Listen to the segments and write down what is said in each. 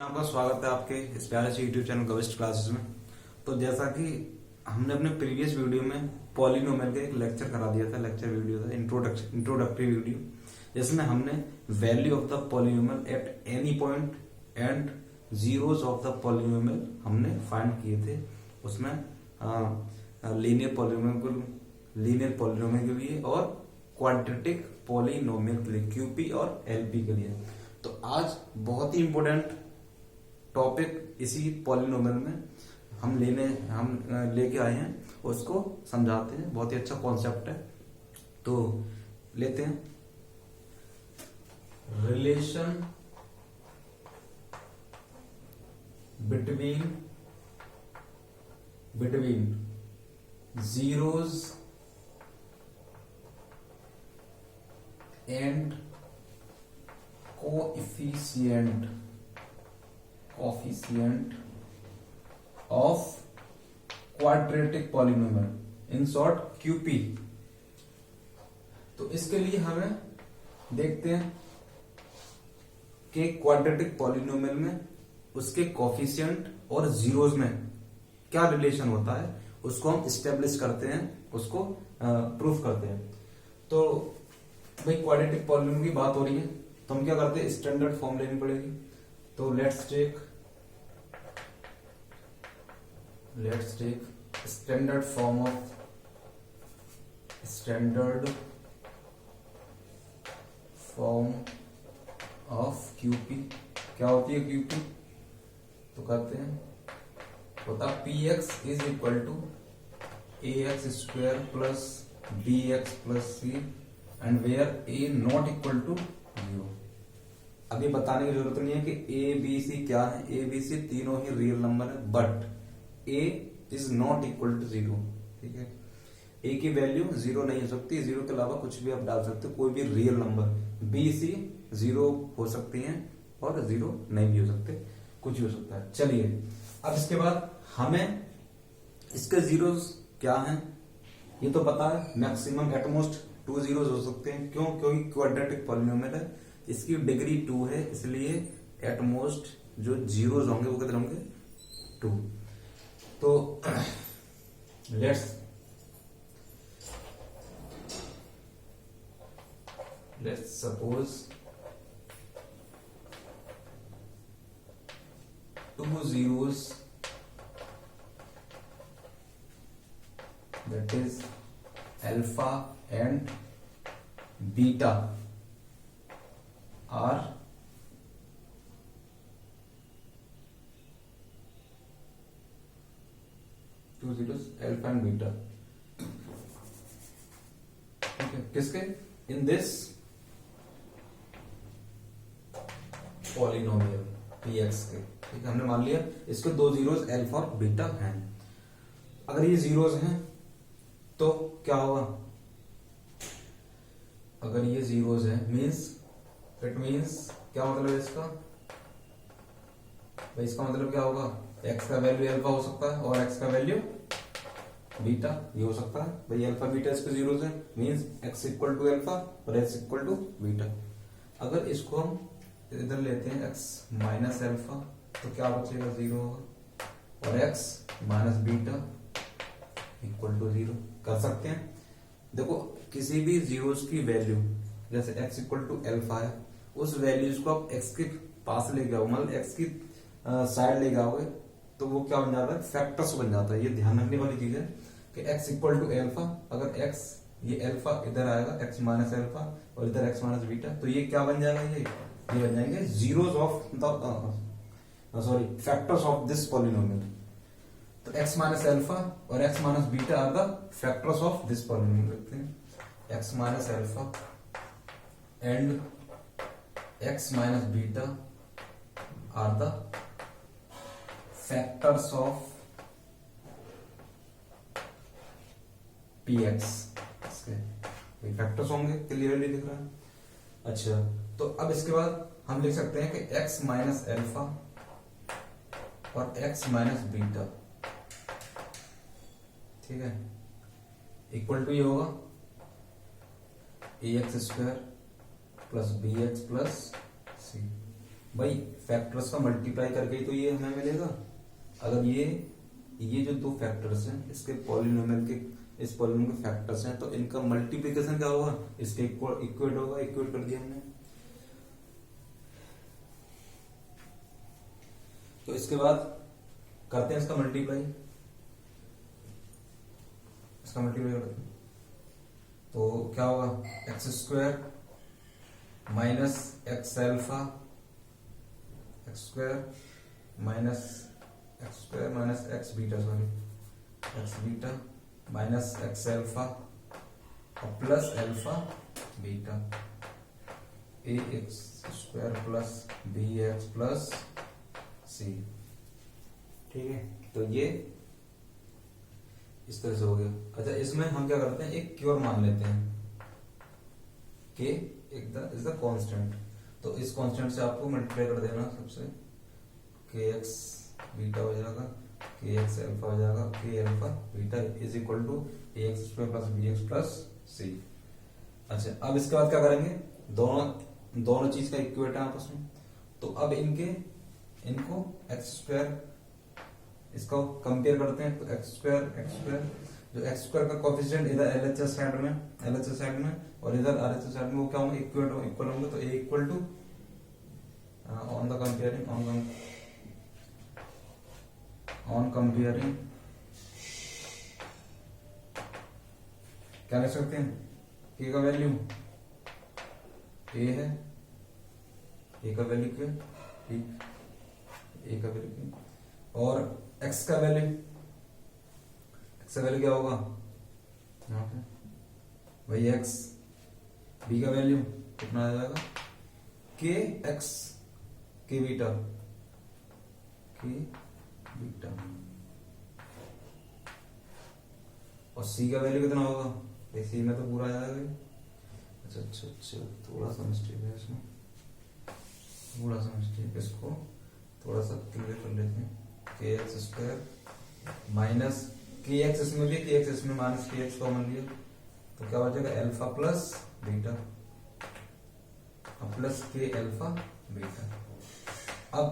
आपका स्वागत है आपके इस प्यारे से यूट्यूब चैनल गविस्ट क्लासेस में। तो जैसा कि हमने अपने प्रीवियस वीडियो में पॉलिनोमियल का एक लेक्चर करा दिया था, लेक्चर वीडियो था, इंट्रोडक्टरी वीडियो, जिसमें हमने value of the polynomial at any point and zeros of the polynomial हमने फाइंड किए थे। उसमें लीनियर पॉलिनोमियल के लिए और क्वाड्रेटिक पॉलिनोमियल के लिए, क्यूपी और एलपी के लिए। तो आज बहुत ही इंपोर्टेंट टॉपिक इसी पॉलिनोमियल में हम लेके आए हैं, उसको समझाते हैं। बहुत ही अच्छा कॉन्सेप्ट है, तो लेते हैं। Relation between zeros and coefficient of quadratic polynomial, in short QP. तो इसके लिए हमें देखते हैं कि क्वाड्रेटिक पॉलिनोमियल में उसके कोएफिशिएंट और जीरोस में क्या रिलेशन होता है, उसको हम स्टेब्लिश करते हैं, उसको प्रूफ करते हैं। तो भाई क्वाड्रेटिक पॉलिनोमियल की बात हो रही है, तो हम क्या करते हैं, स्टैंडर्ड फॉर्म लेनी पड़ेगी। तो let's take standard form of QP. क्या होती है क्यूपी? तो कहते हैं होता px is equal to ax square plus bx plus C and where a not equal to 0। अभी बताने की जरूरत नहीं है कि ए बी सी क्या है। ए बी सी तीनों ही रियल नंबर है, but A is not equal to 0। ठीक है, ए की वैल्यू 0 नहीं हो सकती, 0 के अलावा कुछ भी आप डाल सकते हो, कोई भी रियल नंबर। बी सी 0 हो सकती है और 0 नहीं भी हो सकते, कुछ भी हो सकता है। चलिए, अब इसके बाद हमें इसके जीरोस क्या हैं ये तो पता है। मैक्सिमम एटमोस्ट 2 जीरोस हो सकते हैं। क्यों? क्योंकि क्वाड्रेटिक पॉलिनोमियल है, इसकी डिग्री 2 है, इसलिए एटमोस्ट जो जीरोस होंगे वो कितने होंगे? 2। तो let's suppose 2 zeros, that is alpha and beta are two zeros, alpha and beta। ठीक है, किसके? इन दिस पॉलिनोमियल px के। ठीक है, हमने मान लिया इसके 2 जीरोस अल्फा और बीटा हैं। अगर ये जीरोस हैं तो क्या होगा? अगर ये जीरोस है इट मीन्स क्या मतलब है इसका? भाई इसका मतलब क्या होगा? x का वैल्यू अल्फा हो सकता है और x का वैल्यू बीटा ये हो सकता है। भाई अल्फा बीटा इसके जीरोस है, means x equal to alpha और x इक्वल टू बीटा। अगर इसको हम इधर लेते हैं x माइनस अल्फा, तो क्या बचेगा? 0 होगा, और x minus beta equal to 0 कर सकते हैं। देखो, किसी भी जीरोस की वैल्यू, जैसे x इक्वल टू अल्फा है, उस वैल्यूज को आप x के पास ले जाओ, मतलब x की साइड ले जाओगे, तो वो क्या बन जाता है? फैक्टर्स बन जाता है। ये ध्यान रखने वाली चीज है कि x इक्वल टू अल्फा, अगर x ये अल्फा इधर आएगा, x माइनस अल्फा, और इधर x माइनस बीटा, तो ये क्या बन जाएगा? ये बन जाएंगे zeros of the factors of this polynomial. तो x माइनस अल्फा और x minus beta are the factors of this polynomial. लिखते हैं x minus alpha and x minus beta are the factors of px। इसके factors होंगे, clearly दिख रहा है। अच्छा, तो अब इसके बाद हम लिख सकते हैं कि x माइनस अल्फा और x माइनस बीटा, ठीक है, इक्वल टू ये होगा ax square plus bx plus C. भाई फैक्टर्स का मल्टीप्लाई करके ही तो ये हमें मिलेगा। अगर ये जो दो फैक्टर्स हैं इसके पॉलिनोमियल के, इस पॉलिनोमियल के फैक्टर्स हैं, तो इनका मल्टीप्लिकेशन क्या होगा, इसके इक्वेट होगा, इक्वेट कर दिया हमने। तो इसके बाद करते हैं इसका मल्टीप्लाई, इसका मल्टीप्लाई करते हैं तो क्या होगा, X square minus X alpha, X square minus X beta, sorry X beta minus X alpha और plus alpha beta, A X square plus B X plus C. ठीक है, तो ये इस तरह से हो गया। अच्छा, इसमें हम क्या करते हैं, एक क्योर मान लेते हैं के इज द कांस्टेंट। तो इस कांस्टेंट से आपको मल्टीप्लाई कर देना सबसे, के एक्स बीटा हो जाएगा, के एक्स एल्फा हो जाएगा, K alpha beta is equal to A X square plus B X plus C. अच्छा, अब इसके बाद क्या करेंगे, दोनों चीज का इक्वेट है आपस में, तो अब इनको एक्स स्क्वायर, इसको कंपेयर करते हैं। तो एक्स स्क्वायर जो एक्स स्क्वायर का कोफिशिएंट इधर एलएचएस साइड में और इधर आरएचएस साइड में वो क्या होंगे, इक्वल होंगे। तो ए इक्वल टू ऑन कंपेयरिंग क्या लिख सकते हैं, के का वैल्यू ए है, ए का वैल्यू क्या, ए का वैल्यू और एक्स का वैल्यू क्या होगा यहाँ पे वही एक्स, बी का वैल्यू कितना आ जाएगा, के एक्स के बीटा और सी का वैल्यू कितना होगा, सी में तो पूरा आ जाएगा। अच्छा, थोड़ा सा मिस्टेक है इसमें, इसको थोड़ा सा क्लियर कर लेते हैं। के एक्स स्क्वायर माइनस के एक्स, इसमें भी के एक्स, इसमें माइनस के एक्स कॉमन लिया तो क्या हो जाएगा, alpha plus beta plus K alpha beta. अब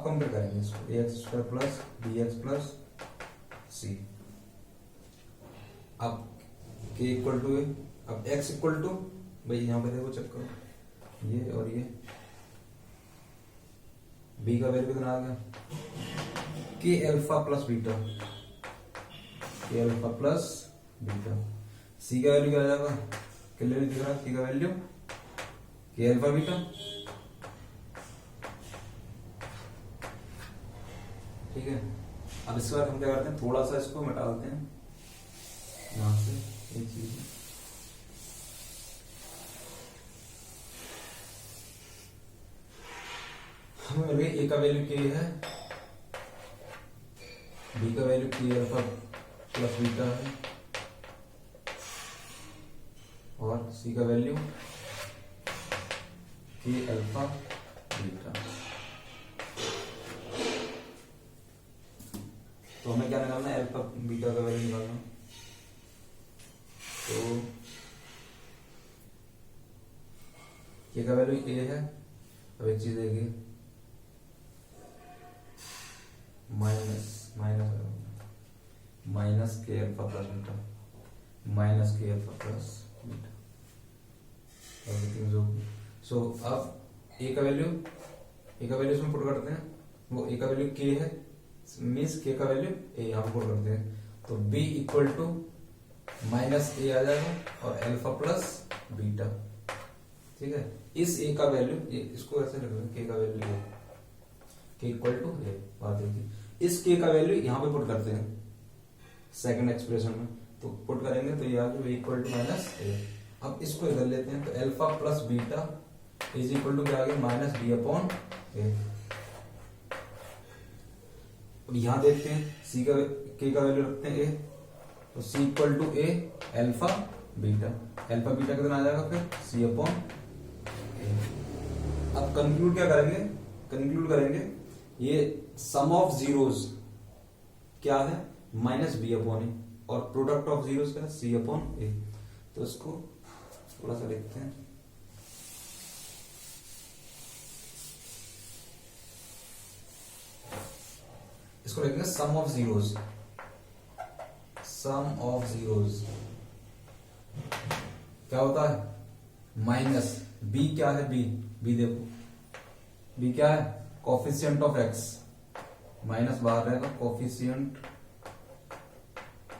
कंपेयर करेंगे इसको, A X square plus B X plus C. अब के इक्वल टू, अब एक्स इक्वल टू, भाई यहां पे देखो चेक करो, ये और ये, बी का वैल्यू कितना आ गया, के एल्फा प्लस बीटा, सी का वैल्यू क्या आ जाएगा, क्लियर दिख रहा है, सी का वैल्यू के एल्फा बीटा। ठीक है, अब इसके बाद हम क्या करते हैं, थोड़ा सा इसको मिटा देते हैं यहां से, एक चीज हमें मिल गई, ए का वैल्यू के है, बी का वैल्यू के अल्फा प्लस बीटा है और सी का वैल्यू के अल्फा बीटा। तो हमें क्या निकालना है, अल्फा बीटा का वैल्यू निकालना। तो के का वैल्यू ए है, अब एक चीज देगी माइनस के अल्फा प्लस बीटा, एवरीथिंग जो। सो अब ए का वैल्यू इसमें पुट करते हैं, वो ए का वैल्यू के है, मीन्स के का वैल्यू ए यहाँ पे पुट करते हैं। तो बी इक्वल टू माइनस ए आ जाएगा और अल्फा प्लस बीटा। ठीक है, इस ए का वैल्यू, इसको ऐसे लिख के का वैल्यू के इक्वल टू ए, बात देखिए, इस के का वैल्यू यहाँ पे पुट करते हैं सेकंड एक्सप्रेशन में, तो पुट करेंगे तो ये आ गया इक्वल टू माइनस ए। अब इसको इधर लेते हैं, तो alpha plus beta is equal to क्या आ गया, माइनस बी अपॉन ए। अब यहां देखते हैं सी का, के का वैल्यू रखते हैं ए, तो C equal to A alpha beta कितना आ जाएगा फिर, सी अपॉन ए। अब कंक्लूड क्या करेंगे, ये सम ऑफ जीरोस क्या है, माइनस बी अपॉन ए, और प्रोडक्ट ऑफ जीरोस क्या है, सी अपॉन ए। तो इसको थोड़ा सा देखते हैं, इसको लिखेंगे sum of zeros, sum of zeros क्या होता है माइनस बी, क्या है बी, बी देखो बी क्या है कोफिशिएंट ऑफ एक्स, माइनस बाहर रहेगा कोफिशिएंट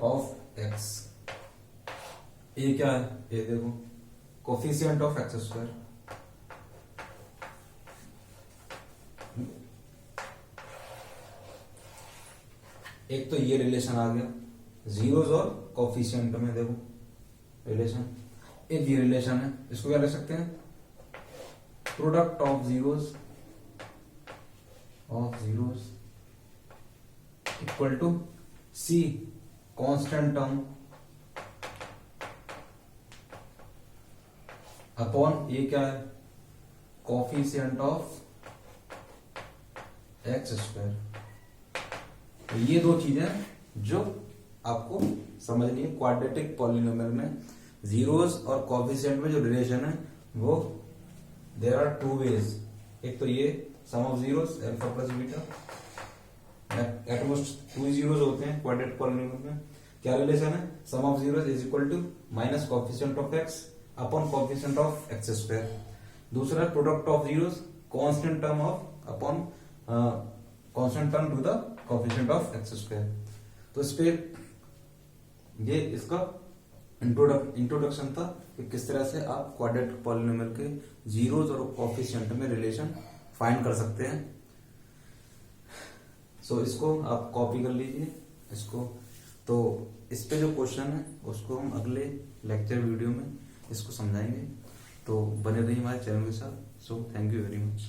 ऑफ एक्स, ए क्या है ए देखो कोफिशिएंट ऑफ एक्स स्क्वायर, एक तो ये रिलेशन आ गया जीरोज और कोफिशिएंट में देखो रिलेशन, एक ये रिलेशन है, इसको क्या लिख सकते हैं product of zeros equal to C constant term upon ये क्या है कोफिशिएंट ऑफ एक्स स्क्वायर। तो ये दो चीजें जो आपको समझनी है क्वाड्रेटिक पॉलिनोमियल में, जीरोस और कोफिशिएंट में जो रिलेशन है वो देयर आर टू वेज, एक तो ये sum of zeros alpha plus beta, at most two zeros होते हैं क्वाड्रेटिक पॉलिनोमियल में, क्या रिलेशन है sum of zeros is equal to minus coefficient of X upon coefficient of X square, दूसरा product of zeros constant term of upon constant term to the coefficient of X square. तो इस पे ये इसका introduction था कि किस तरह से आप क्वाड्रेटिक पॉलिनोमियल के जीरोस और कोफिशिएंट में रिलेशन फाइंड कर सकते हैं। सो इसको आप कॉपी कर लीजिए इसको, तो इस पे जो क्वेश्चन है उसको हम अगले लेक्चर वीडियो में इसको समझाएंगे, तो बने रहिए हमारे चैनल के साथ। So thank you very much.